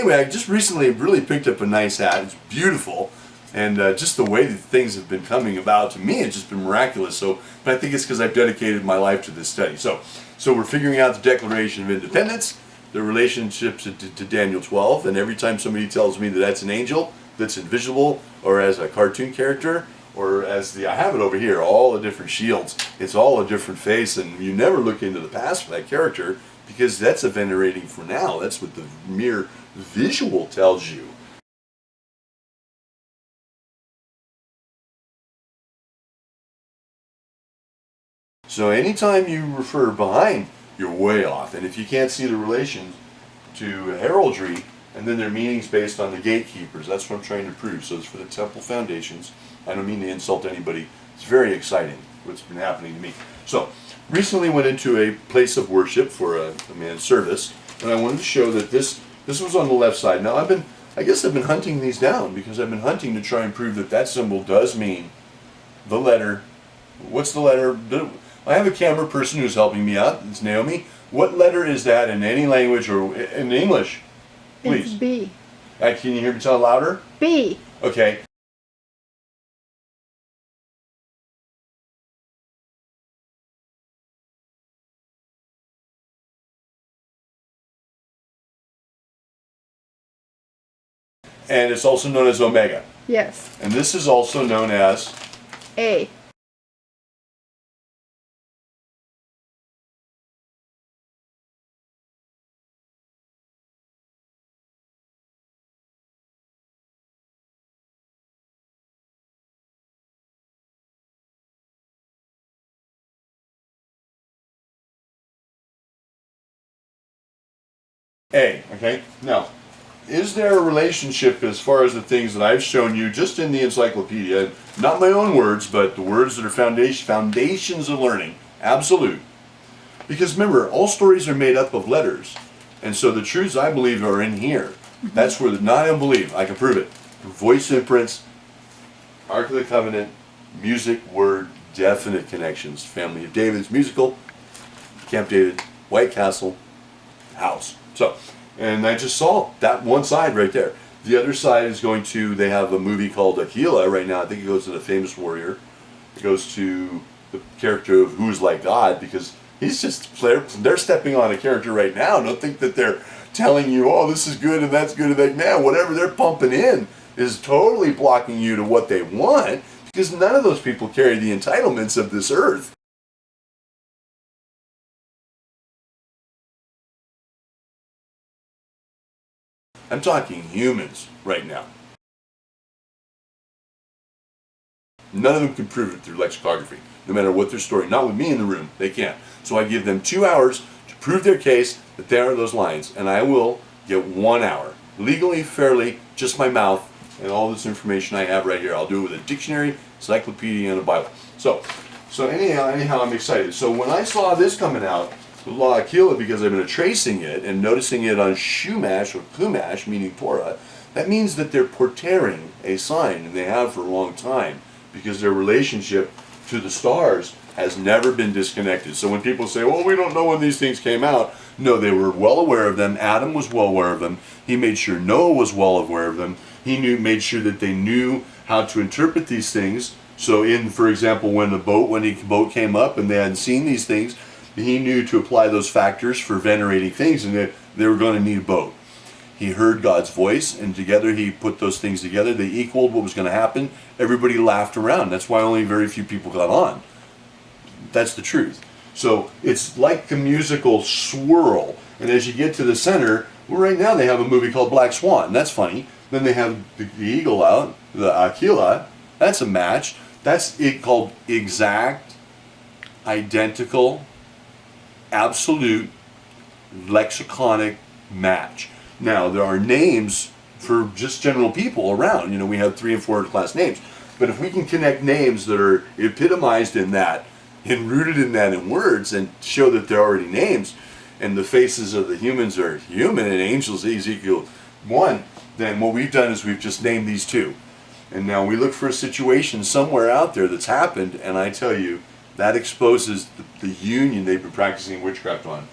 Anyway, I just recently really picked up a nice hat. It's beautiful. And just the way that things have been coming about to me, it's just been miraculous. So, but I think it's because I've dedicated my life to this study. So we're figuring out the Declaration of Independence, the relationship to Daniel 12, and every time somebody tells me that that's an angel, that's invisible, or as a cartoon character, or as I have it over here, all the different shields, it's all a different face, and you never look into the past for that character, because that's a venerating for now. That's what the mere visual tells you. So anytime you refer behind, you're way off. And if you can't see the relation to heraldry, and then their meanings based on the gatekeepers, that's what I'm trying to prove. So it's for the temple foundations. I don't mean to insult anybody. It's very exciting what's been happening to me. So recently went into a place of worship for a man's service, and I wanted to show that this was on the left side. Now I guess I've been hunting these down because I've been hunting to try and prove that that symbol does mean the letter. What's the letter? I have a camera person who's helping me out. It's Naomi. What letter is that in any language or in English? Please. It's B. Can you hear me sound louder? B. Okay. And it's also known as Omega. Yes. And this is also known as A. A. Okay. Now, is there a relationship as far as the things that I've shown you just in the encyclopedia, not my own words, but the words that are foundations of learning, absolute. Because remember, all stories are made up of letters. And so the truths I believe are in here. That's where not I don't believe, I can prove it. Voice imprints, Ark of the Covenant, music, word, definite connections. Family of David's musical, Camp David, White Castle, house. So, and I just saw that one side right there. The other side is going to, they have a movie called Aquila right now. I think it goes to the famous warrior. It goes to the character of Who's Like God, because he's just, they're stepping on a character right now. Don't think that they're telling you, oh, this is good and that's good and that. Man, whatever they're pumping in is totally blocking you to what they want, because none of those people carry the entitlements of this earth. I'm talking humans right now. None of them can prove it through lexicography, no matter what their story. Not with me in the room, they can't. So I give them 2 hours to prove their case that there are those lines, and I will get 1 hour. Legally, fairly, just my mouth, and all this information I have right here. I'll do it with a dictionary, encyclopedia, and a Bible. So anyhow, I'm excited. So when I saw this coming out, the Law Aquila, because I've been tracing it and noticing it on Shumash or Chumash, meaning Torah, that means that they're portraying a sign, and they have for a long time, because their relationship to the stars has never been disconnected. So when people say, well, we don't know when these things came out, no, they were well aware of them. Adam was well aware of them. He made sure Noah was well aware of them. He made sure that they knew how to interpret these things. So for example, when the boat came up and they hadn't seen these things, he knew to apply those factors for venerating things, and they were going to need a boat. He heard God's voice, and together he put those things together. They equaled what was going to happen. Everybody laughed around. That's why only very few people got on. That's the truth. So it's like the musical swirl. And as you get to the center, well, right now they have a movie called Black Swan. That's funny. Then they have the eagle out, the Aquila. That's a match. That's it, called exact, identical, absolute, lexiconic match. Now, there are names for just general people around. You know, we have 3 and 4 class names. But if we can connect names that are epitomized in that, and rooted in that in words, and show that they're already names, and the faces of the humans are human, and angels, Ezekiel 1, then what we've done is we've just named these 2. And now we look for a situation somewhere out there that's happened, and I tell you, that exposes the union they've been practicing witchcraft on.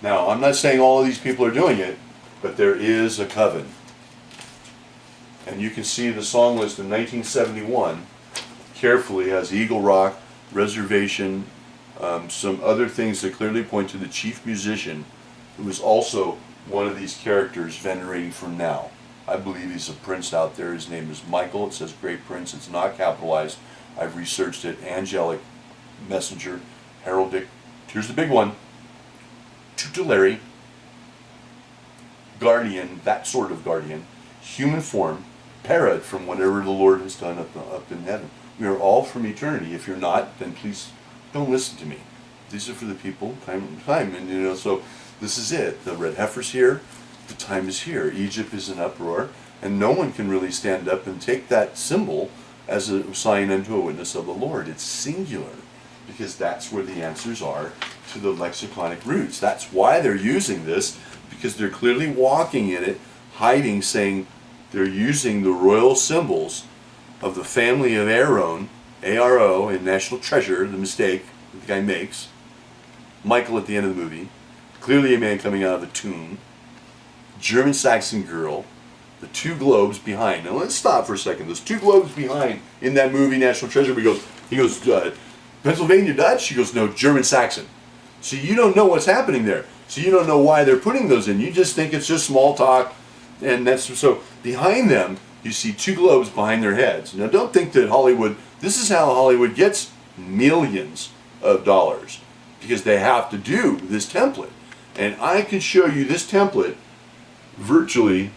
Now, I'm not saying all of these people are doing it, but there is a coven. And you can see the song list in 1971 carefully has Eagle Rock, Reservation, some other things that clearly point to the chief musician, who is also one of these characters venerating for now. I believe he's a prince out there. His name is Michael. It says Great Prince. It's not capitalized. I've researched it. Angelic messenger, heraldic. Here's the big one. Tutelary, guardian, that sort of guardian, human form, parad from whatever the Lord has done up in heaven. We are all from eternity. If you're not, then please don't listen to me. These are for the people, time, and so this is it. The red heifer's here. The time is here. Egypt is in uproar, and no one can really stand up and take that symbol as a sign unto a witness of the Lord. It's singular, because that's where the answers are to the lexiconic roots. That's why they're using this, because they're clearly walking in it, hiding, saying they're using the royal symbols of the family of Aaron, A-R-O, in National Treasure, the mistake that the guy makes. Michael at the end of the movie, clearly a man coming out of a tomb, German Saxon girl, the two globes behind. Now let's stop for a second. Those two globes behind in that movie, National Treasure, he goes, Pennsylvania Dutch? She goes, no, German Saxon. So you don't know what's happening there. So you don't know why they're putting those in. You just think it's just small talk. And that's so behind them, you see two globes behind their heads. Now don't think that Hollywood, this is how Hollywood gets millions of dollars, because they have to do this template. And I can show you this template virtually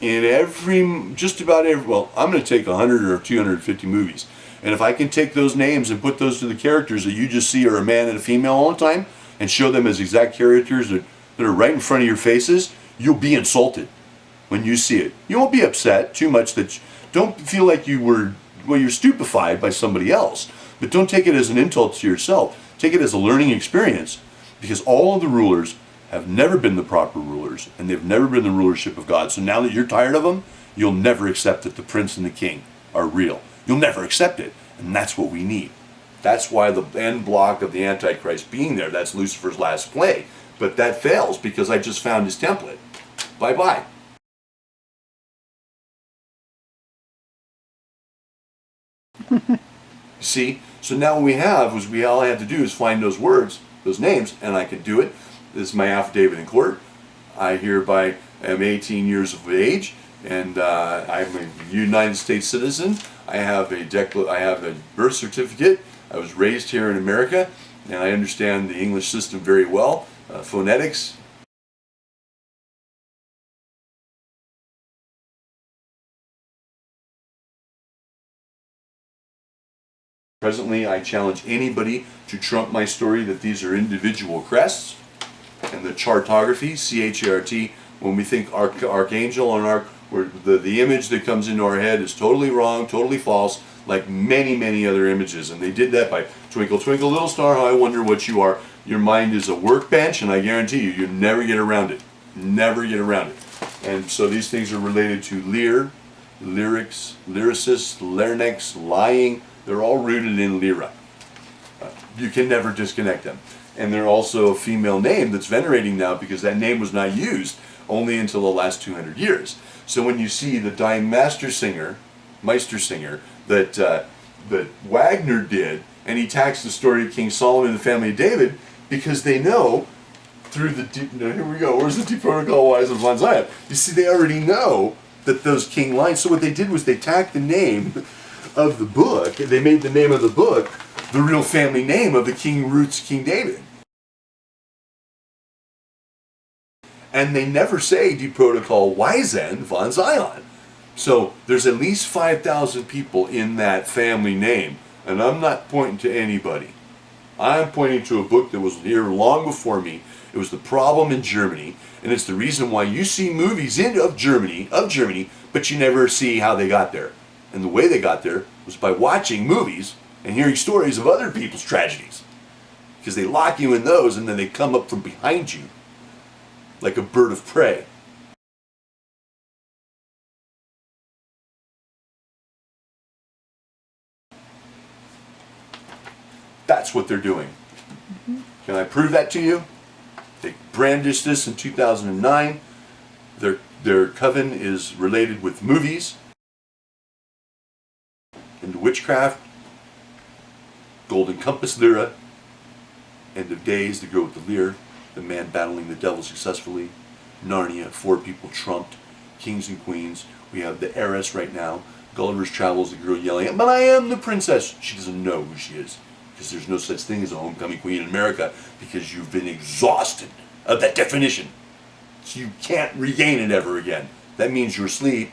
in just about every, well, I'm going to take 100 or 250 movies. And if I can take those names and put those to the characters that you just see are a man and a female all the time, and show them as exact characters that are right in front of your faces, you'll be insulted when you see it. You won't be upset too much, don't feel like you're stupefied by somebody else, but don't take it as an insult to yourself. Take it as a learning experience, because all of the rulers have never been the proper rulers, and they've never been the rulership of God. So now that you're tired of them, you'll never accept that the prince and the king are real. You'll never accept it, and that's what we need. That's why the end block of the Antichrist being there, that's Lucifer's last play. But that fails because I just found his template. Bye-bye. See? So now what we have was all I had to do is find those words, those names, and I could do it. This is my affidavit in court. I hereby am 18 years of age, and I'm a United States citizen. I have a birth certificate. I was raised here in America, and I understand the English system very well. Phonetics. Presently, I challenge anybody to trump my story that these are individual crests. And the chartography, C-H-A-R-T, when we think archangel and arc, where the image that comes into our head is totally wrong, totally false, like many, many other images. And they did that by twinkle, twinkle, little star, how I wonder what you are. Your mind is a workbench, and I guarantee you never get around it. Never get around it. And so these things are related to lyre, lyrics, lyricist, larynx, lying. They're all rooted in lyra. You can never disconnect them. And they're also a female name that's venerating now, because that name was not used only until the last 200 years. So when you see the Die Meistersinger that Wagner did, and he taxed the story of King Solomon and the family of David, because they know through the here we go, where's the deep protocol wise of von Zion? You see, they already know that those king lines. So what they did was they tacked the name of the book, and they made the name of the book the real family name of the king roots, King David. And they never say deep protocol Wiesen von Zion. So there's at least 5,000 people in that family name, and I'm not pointing to anybody. I'm pointing to a book that was here long before me. It was the problem in Germany, and it's the reason why you see movies of Germany, but you never see how they got there. And the way they got there was by watching movies and hearing stories of other people's tragedies. Because they lock you in those, and then they come up from behind you like a bird of prey. That's what they're doing. Can I prove that to you? They brandished this in 2009. Their coven is related with movies and witchcraft, Golden Compass Lyra, End of Days, The Girl with the Lyre, The Man Battling the Devil Successfully, Narnia, Four People Trumped, Kings and Queens. We have the Heiress right now, Gulliver's Travels, the girl yelling, "But I am the princess." She doesn't know who she is, because there's no such thing as a homecoming queen in America, because you've been exhausted of that definition. So you can't regain it ever again. That means you're asleep,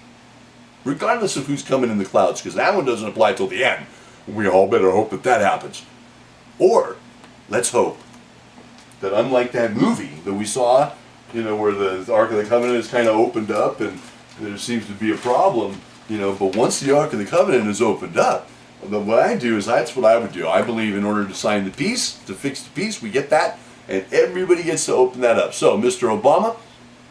regardless of who's coming in the clouds, because that one doesn't apply till the end. We all better hope that that happens. Or, let's hope that unlike that movie that we saw, where the Ark of the Covenant is kind of opened up and there seems to be a problem, but once the Ark of the Covenant is opened up, what I do is, that's what I would do. I believe in order to sign the peace, to fix the peace, we get that, and everybody gets to open that up. So, Mr. Obama,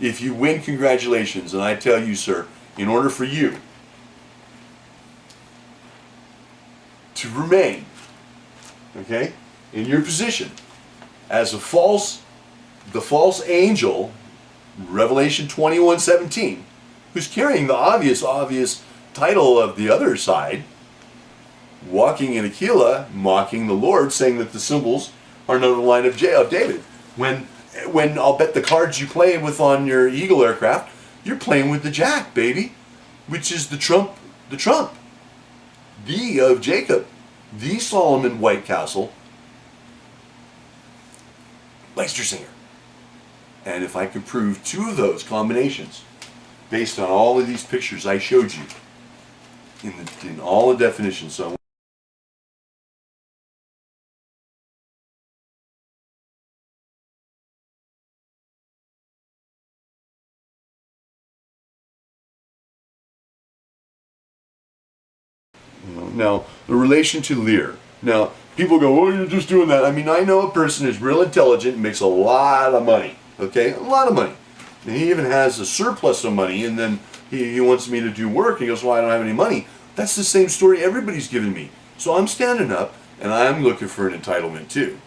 if you win, congratulations. And I tell you, sir, in order for you to remain, okay, in your position as the false angel, Revelation 21:17, who's carrying the obvious title of the other side, walking in Aquila, mocking the Lord, saying that the symbols are not the line of David. When I'll bet the cards you play with on your Eagle aircraft, you're playing with the Jack, baby, which is the trump, the of Jacob, the Solomon White Castle, Leicestersinger. And if I could prove two of those combinations, based on all of these pictures I showed you, in all the definitions, so now, the relation to Lear. Now, people go, "Oh, you're just doing that." I mean, I know a person who's real intelligent and makes a lot of money. Okay? A lot of money. And he even has a surplus of money, and then he wants me to do work. He goes, "Well, I don't have any money." That's the same story everybody's giving me. So I'm standing up, and I'm looking for an entitlement too.